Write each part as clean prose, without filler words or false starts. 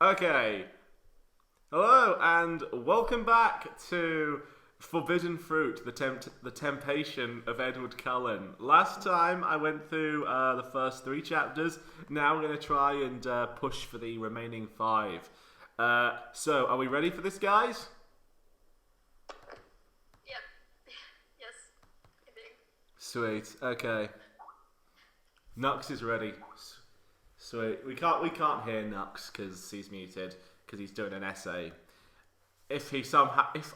Okay. Hello and welcome back to Forbidden Fruit, the Temptation of Edward Cullen. Last time I went through the first 3 chapters. Now we're going to try and push for the remaining 5. So, are we ready for this, guys? Yep. Yes, I think. Sweet. Okay. Knux is ready. Sweet. We can't hear Knux because he's muted because he's doing an essay. If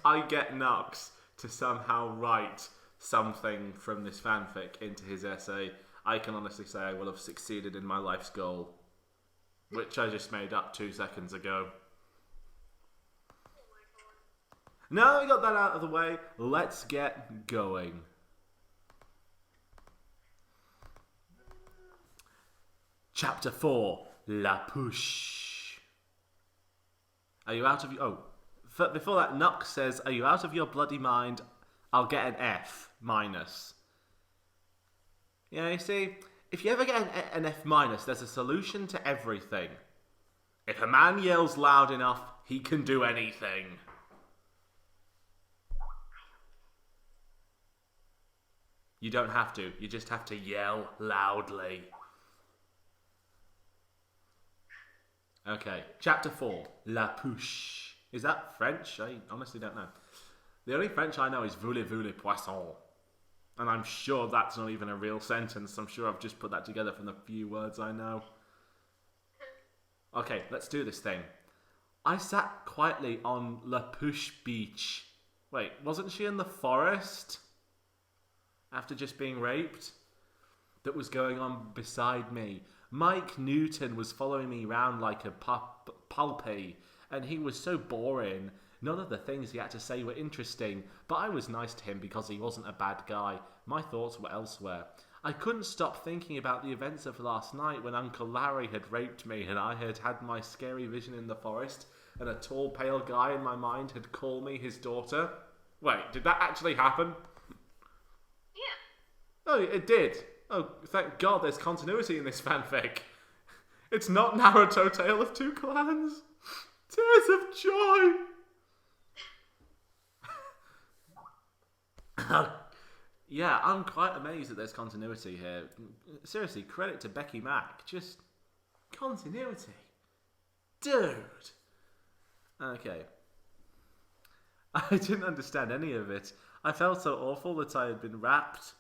I get Knux to somehow write something from this fanfic into his essay, I can honestly say I will have succeeded in my life's goal, which I just made up 2 seconds ago. Oh my god. Now that we got that out of the way, let's get going. Chapter 4, La Push. Are you out of your... before that, Knux says, are you out of your bloody mind? I'll get an F minus. Yeah, you see, if you ever get an F minus, there's a solution to everything. If a man yells loud enough, he can do anything. You don't have to. You just have to yell loudly. Okay, chapter 4, La Push. Is that French? I honestly don't know. The only French I know is voulez-vous les poissons. And I'm sure that's not even a real sentence. I'm sure I've just put that together from the few words I know. Okay, let's do this thing. I sat quietly on La Push beach. Wait, wasn't she in the forest? After just being raped? That was going on beside me. Mike Newton was following me round like a pulpy, and he was so boring. None of the things he had to say were interesting, but I was nice to him because he wasn't a bad guy. My thoughts were elsewhere. I couldn't stop thinking about the events of last night when Uncle Larry had raped me and I had had my scary vision in the forest, and a tall, pale guy in my mind had called me his daughter. Wait, did that actually happen? Yeah. Oh, it did. Oh, thank God there's continuity in this fanfic. It's not Naruto Tale of Two Clans. Tears of joy. Yeah, I'm quite amazed that there's continuity here. Seriously, credit to Becky Mack. Just continuity. Dude. Okay. I didn't understand any of it. I felt so awful that I had been wrapped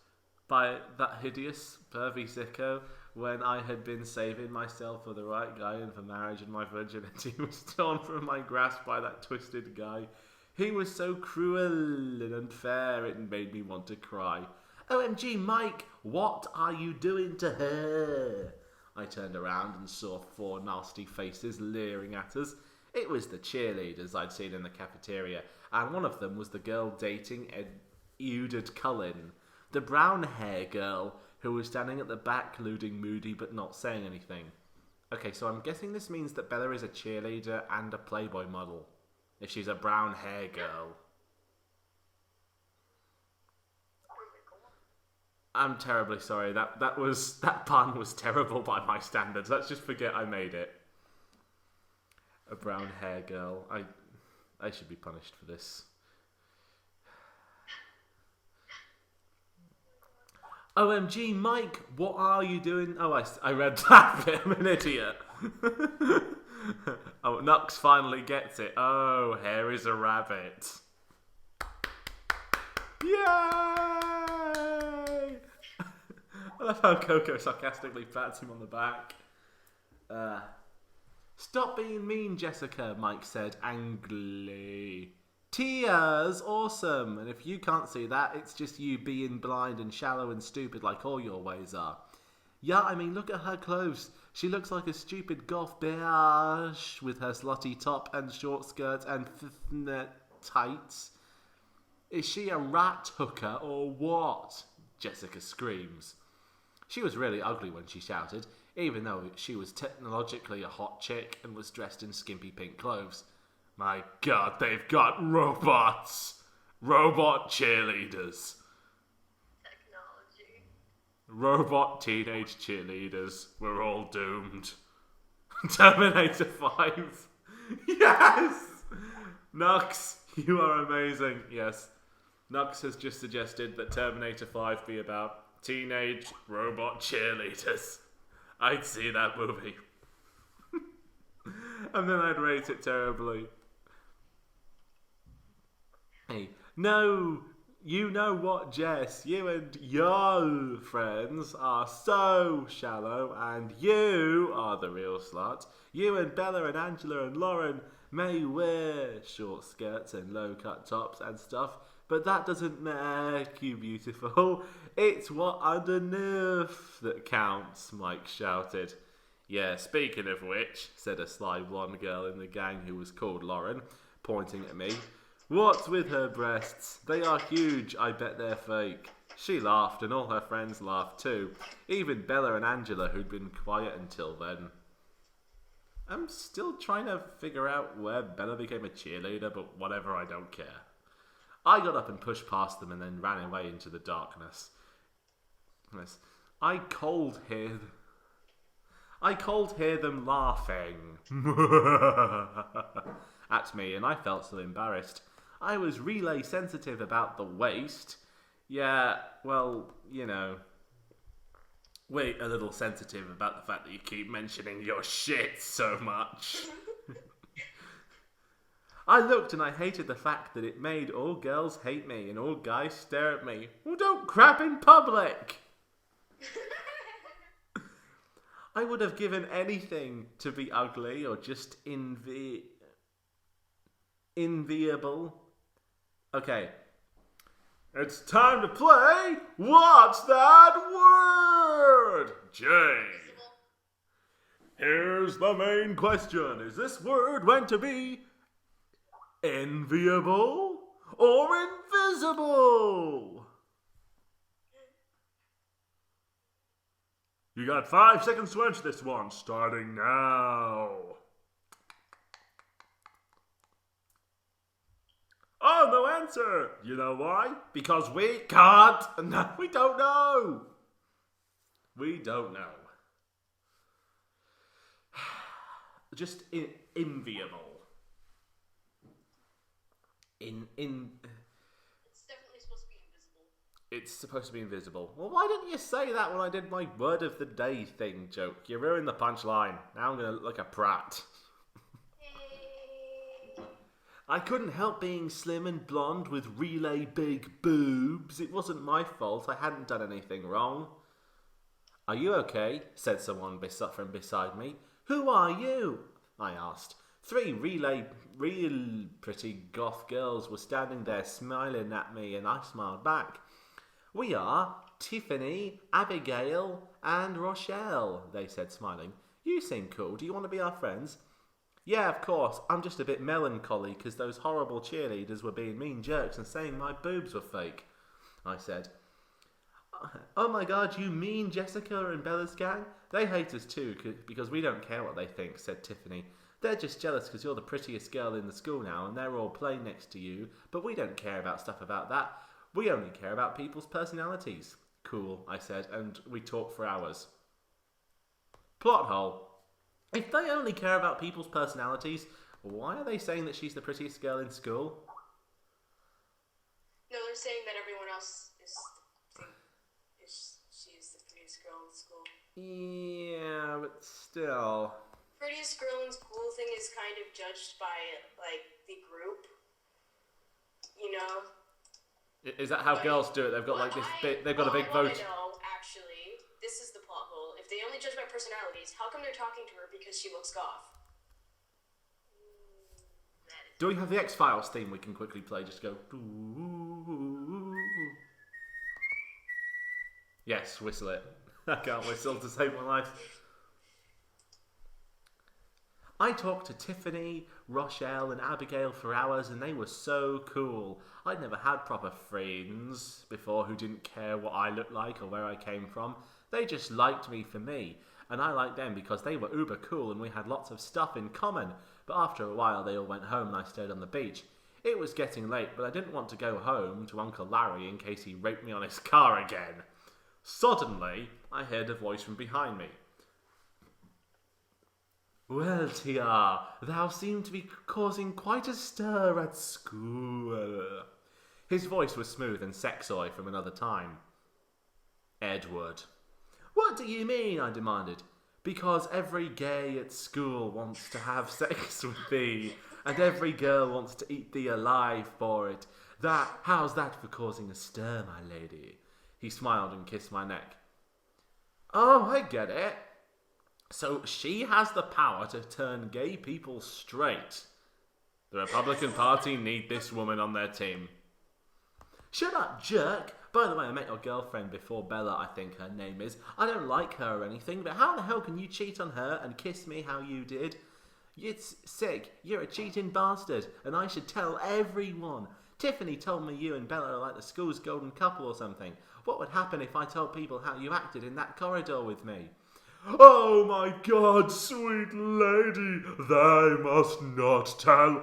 by that hideous, pervy sicko when I had been saving myself for the right guy and for marriage, and my virginity was torn from my grasp by that twisted guy. He was so cruel and unfair, it made me want to cry. OMG, Mike, what are you doing to her? I turned around and saw 4 nasty faces leering at us. It was the cheerleaders I'd seen in the cafeteria, and one of them was the girl dating Edward Cullen. The brown hair girl who was standing at the back looking moody but not saying anything. Okay, so I'm guessing this means that Bella is a cheerleader and a Playboy model. If she's a brown hair girl. I'm terribly sorry. That pun was terrible by my standards. Let's just forget I made it. A brown hair girl. I should be punished for this. OMG, Mike, what are you doing? Oh, I read that bit. I'm an idiot. Oh, Knux finally gets it. Oh, hair is a rabbit. Yay! I love how Koko sarcastically pats him on the back. Stop being mean, Jessica, Mike said angrily. Tia's awesome, and if you can't see that, it's just you being blind and shallow and stupid like all your ways are. Yeah, I mean, look at her clothes. She looks like a stupid goth bitch with her slutty top and short skirt and fifnet tights. Is she a rat hooker or what? Jessica screams. She was really ugly when she shouted, even though she was technologically a hot chick and was dressed in skimpy pink clothes. My God, they've got robots! Robot cheerleaders. Technology. Robot teenage cheerleaders. We're all doomed. Terminator 5. Yes! Knux, you are amazing. Yes. Knux has just suggested that Terminator 5 be about teenage robot cheerleaders. I'd see that movie. And then I'd rate it terribly. Hey, no, you know what, Jess? You and your friends are so shallow, and you are the real slut. You and Bella and Angela and Lauren may wear short skirts and low-cut tops and stuff, but that doesn't make you beautiful. It's what underneath that counts, Mike shouted. Yeah, speaking of which, said a sly blonde girl in the gang who was called Lauren, pointing at me. What's with her breasts? They are huge, I bet they're fake. She laughed and all her friends laughed too. Even Bella and Angela, who'd been quiet until then. I'm still trying to figure out where Bella became a cheerleader, but whatever, I don't care. I got up and pushed past them and then ran away into the darkness. I cold hear them laughing at me, and I felt so embarrassed. I was relay sensitive about the waist. Yeah, well, you know. Wait, a little sensitive about the fact that you keep mentioning your shit so much. I looked and I hated the fact that it made all girls hate me and all guys stare at me. Well, don't crap in public! I would have given anything to be ugly or just enviable. Okay. It's time to play What's That Word? Jay. Here's the main question. Is this word meant to be enviable or invisible? You got 5 seconds to answer this one, starting now. Oh, no answer! You know why? Because we can't. No, we don't know. We don't know. Just enviable. It's definitely supposed to be invisible. It's supposed to be invisible. Well, why didn't you say that when I did my word of the day thing joke? You ruined the punchline. Now I'm going to look like a prat. I couldn't help being slim and blonde with relay big boobs. It wasn't my fault. I hadn't done anything wrong. Are you okay? Said someone from beside me. Who are you? I asked. 3 real pretty goth girls were standing there smiling at me, and I smiled back. We are Tiffany, Abigail, and Rochelle, they said, smiling. You seem cool. Do you want to be our friends? Yeah, of course. I'm just a bit melancholy because those horrible cheerleaders were being mean jerks and saying my boobs were fake, I said. Oh my god, you mean Jessica and Bella's gang? They hate us too because we don't care what they think, said Tiffany. They're just jealous because you're the prettiest girl in the school now and they're all playing next to you, but we don't care about stuff about that. We only care about people's personalities. Cool, I said, and we talked for hours. Plot hole. If they only care about people's personalities, why are they saying that she's the prettiest girl in school? No, they're saying that everyone else she's the prettiest girl in school. Yeah, but still. Prettiest girl in school thing is kind of judged by, like, the group. You know? Is that how girls do it? They've got like this bit. They've got a big vote. No, actually, this is the plot hole. If they only judge by personalities, how come they're talking to her because she looks goth? Do we have the X-Files theme we can quickly play? Just go. Yes, whistle it. I can't whistle to save my life. I talked to Tiffany, Rochelle, and Abigail for hours, and they were so cool. I'd never had proper friends before who didn't care what I looked like or where I came from. They just liked me for me, and I liked them because they were uber cool and we had lots of stuff in common. But after a while, they all went home and I stayed on the beach. It was getting late, but I didn't want to go home to Uncle Larry in case he raped me on his car again. Suddenly, I heard a voice from behind me. Well, Tia, thou seem to be causing quite a stir at school. His voice was smooth and sexy from another time. Edward. What do you mean? I demanded. Because every gay at school wants to have sex with thee, and every girl wants to eat thee alive for it. How's that for causing a stir, my lady? He smiled and kissed my neck. Oh, I get it. So she has the power to turn gay people straight. The Republican Party need this woman on their team. Shut up, jerk. By the way, I met your girlfriend before, Bella, I think her name is. I don't like her or anything, but how the hell can you cheat on her and kiss me how you did? It's sick. You're a cheating bastard, and I should tell everyone. Tiffany told me you and Bella are like the school's golden couple or something. What would happen if I told people how you acted in that corridor with me? Oh my God, sweet lady, thou must not tell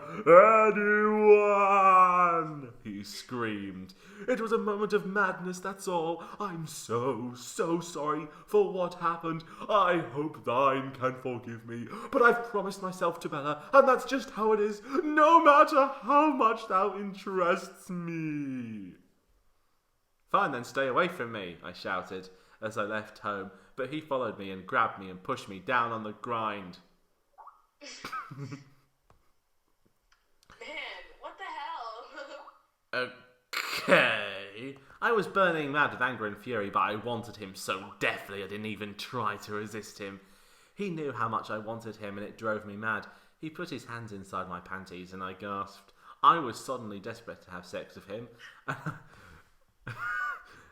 anyone, he screamed. It was a moment of madness, that's all. I'm so sorry for what happened. I hope thine can forgive me, but I've promised myself to Bella, and that's just how it is, no matter how much thou interests me. Fine then, stay away from me, I shouted as I left home, but he followed me and grabbed me and pushed me down on the grind. Man, what the hell? Okay. I was burning mad with anger and fury, but I wanted him so deathly I didn't even try to resist him. He knew how much I wanted him and it drove me mad. He put his hands inside my panties and I gasped. I was suddenly desperate to have sex with him.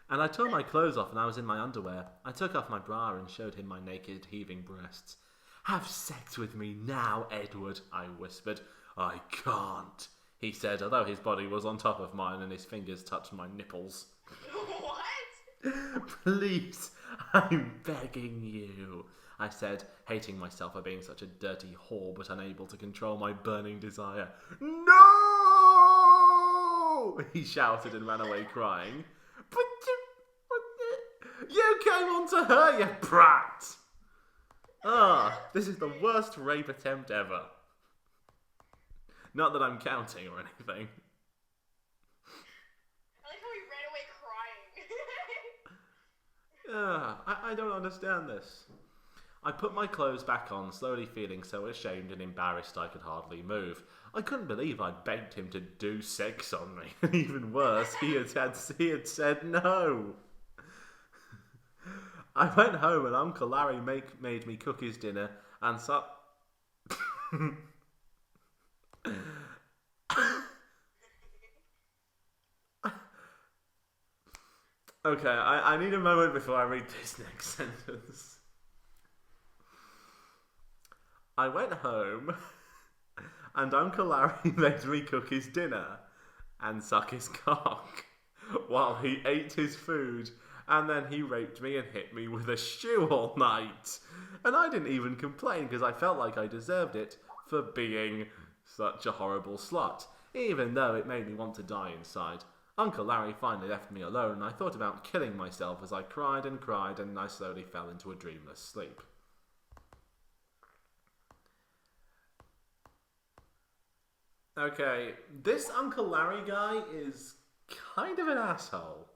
And I tore my clothes off and I was in my underwear. I took off my bra and showed him my naked, heaving breasts. Have sex with me now, Edward, I whispered. I can't, he said, although his body was on top of mine and his fingers touched my nipples. What? Please, I'm begging you, I said, hating myself for being such a dirty whore but unable to control my burning desire. No! He shouted and ran away crying. But you came on to her, you brat! This is the worst rape attempt ever. Not that I'm counting or anything. I like how he ran away crying. I don't understand this. I put my clothes back on, slowly feeling so ashamed and embarrassed I could hardly move. I couldn't believe I'd begged him to do sex on me. And even worse, he had said no. I went home and Uncle Larry made me cook his dinner and so... Okay, I need a moment before I read this next sentence. I went home and Uncle Larry made me cook his dinner and suck his cock while he ate his food, and then he raped me and hit me with a shoe all night. And I didn't even complain because I felt like I deserved it for being such a horrible slut, even though it made me want to die inside. Uncle Larry finally left me alone and I thought about killing myself as I cried and I slowly fell into a dreamless sleep. Okay, this Uncle Larry guy is kind of an asshole.